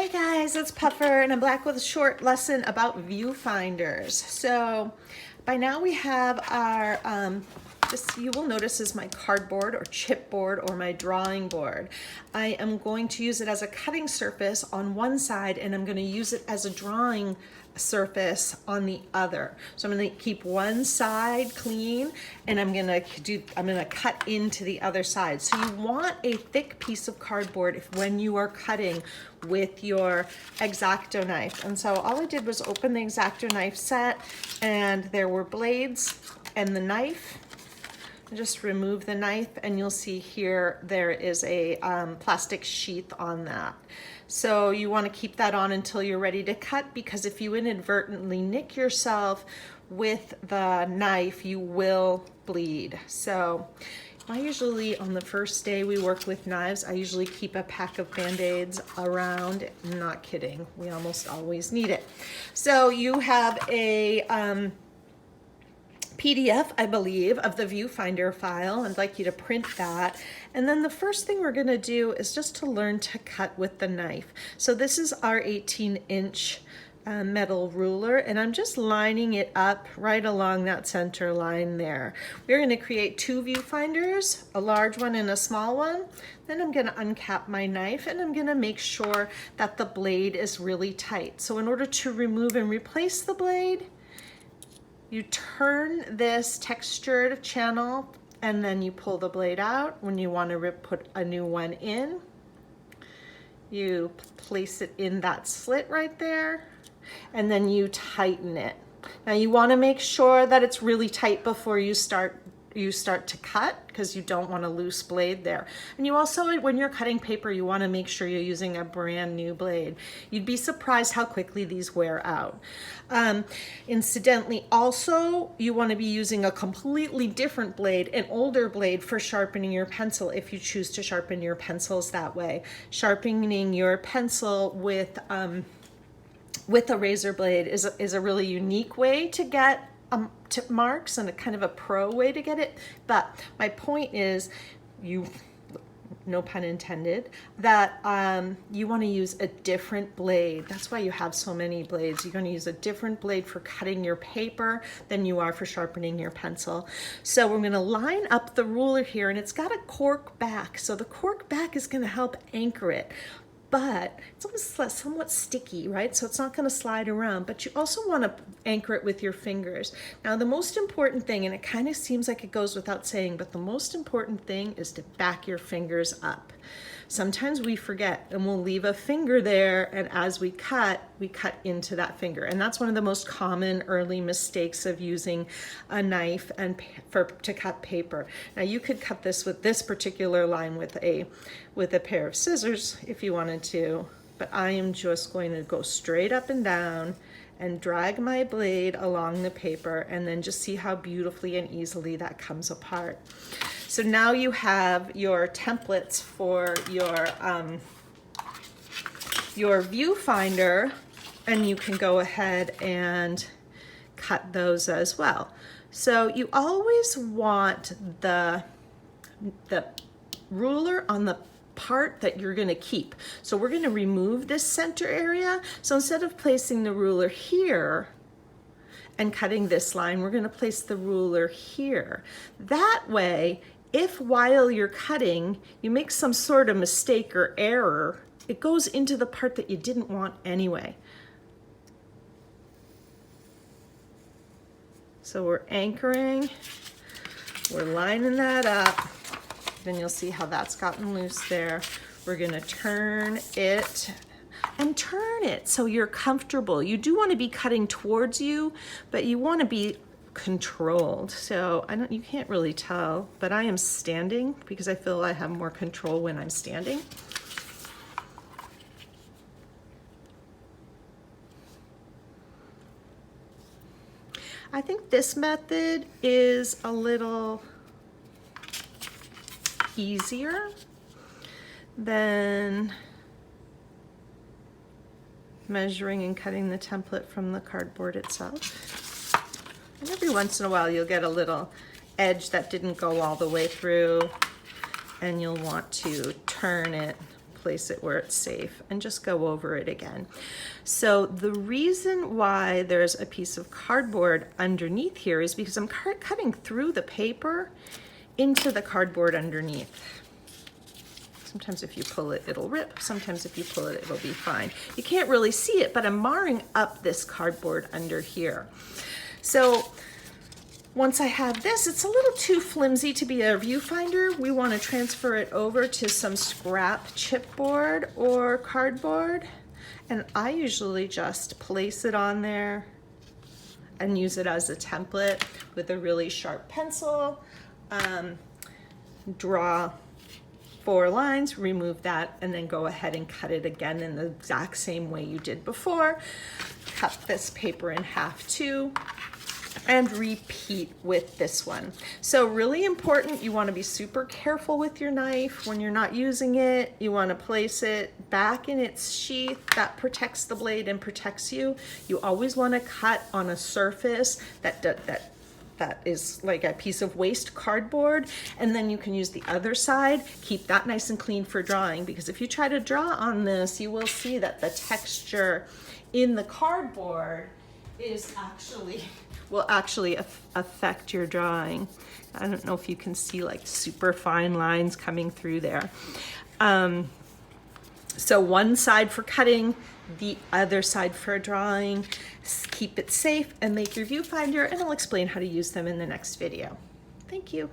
Hey guys, it's Puffer and I'm back with a short lesson about viewfinders. So by now we have our, this you will notice is my cardboard or chipboard or my drawing board. I am going to use it as a cutting surface on one side and I'm going to use it as a drawing surface on the other. So I'm going to keep one side clean and I'm going to cut into the other side. So you want a thick piece of cardboard when you are cutting with your Xacto knife. And so all I did was open the Xacto knife set and there were blades and the knife. Just remove the knife and you'll see here there is a plastic sheath on that. So you want to keep that on until you're ready to cut, because if you inadvertently nick yourself with the knife, you will bleed. So I usually, on the first day we work with knives, I usually keep a pack of Band-Aids around. I'm not kidding, we almost always need it. So you have a PDF, I believe, of the viewfinder file. I'd like you to print that. And then the first thing we're going to do is just to learn to cut with the knife. So this is our 18-inch metal ruler, and I'm just lining it up right along that center line there. We're going to create two viewfinders, a large one and a small one. Then I'm going to uncap my knife and I'm going to make sure that the blade is really tight. So in order to remove and replace the blade, you turn this textured channel and then you pull the blade out. When you want to put a new one in, you place it in that slit right there and then you tighten it. Now you want to make sure that it's really tight before you start to cut, because you don't want a loose blade there. And you also, when you're cutting paper, you want to make sure you're using a brand new blade. You'd be surprised how quickly these wear out. Incidentally, also, you want to be using a completely different blade, an older blade, for sharpening your pencil if you choose to sharpen your pencils that way. Sharpening your pencil with a razor blade is a really unique way to get tip marks, and a kind of a pro way to get it. But my point is, no pun intended, that you want to use a different blade. That's why you have so many blades. You're going to use a different blade for cutting your paper than you are for sharpening your pencil. So we're going to line up the ruler here, and it's got a cork back. So the cork back is going to help anchor it. But it's almost somewhat sticky, right? So it's not going to slide around, but you also want to anchor it with your fingers. Now, the most important thing, and it kind of seems like it goes without saying, but the most important thing is to back your fingers up. Sometimes we forget and we'll leave a finger there, and as we cut into that finger. And that's one of the most common early mistakes of using a knife and to cut paper. Now you could cut this with this particular line with a pair of scissors if you wanted to, but I am just going to go straight up and down and drag my blade along the paper, and then just see how beautifully and easily that comes apart. So now you have your templates for your viewfinder, and you can go ahead and cut those as well. So you always want the ruler on the part that you're going to keep. So we're going to remove this center area. So instead of placing the ruler here and cutting this line, we're going to place the ruler here. That way, if while you're cutting you make some sort of mistake or error, it goes into the part that you didn't want anyway. So we're anchoring, we're lining that up. Then you'll see how that's gotten loose there. We're gonna turn it and turn it so you're comfortable. You do want to be cutting towards you, but you want to be controlled. So you can't really tell, but I am standing because I feel I have more control when I'm standing. I think this method is a little easier than measuring and cutting the template from the cardboard itself. And every once in a while you'll get a little edge that didn't go all the way through, and you'll want to turn it, place it where it's safe and just go over it again. So the reason why there's a piece of cardboard underneath here is because I'm cutting through the paper into the cardboard underneath. Sometimes if you pull it, it'll rip. Sometimes if you pull it, it'll be fine. You can't really see it, but I'm marring up this cardboard under here. So once I have this, it's a little too flimsy to be a viewfinder. We want to transfer it over to some scrap chipboard or cardboard. And I usually just place it on there and use it as a template with a really sharp pencil. Draw 4 lines, remove that, and then go ahead and cut it again in the exact same way you did before. Cut this paper in half too, and repeat with this one. So really important, you want to be super careful with your knife when you're not using it. You want to place it back in its sheath. That protects the blade and protects you. You always want to cut on a surface that is like a piece of waste cardboard, and then you can use the other side. Keep that nice and clean for drawing, because if you try to draw on this, you will see that the texture in the cardboard will actually affect your drawing. I don't know if you can see like super fine lines coming through there. So one side for cutting, the other side for drawing. Keep it safe and make your viewfinder, and I'll explain how to use them in the next video. Thank you.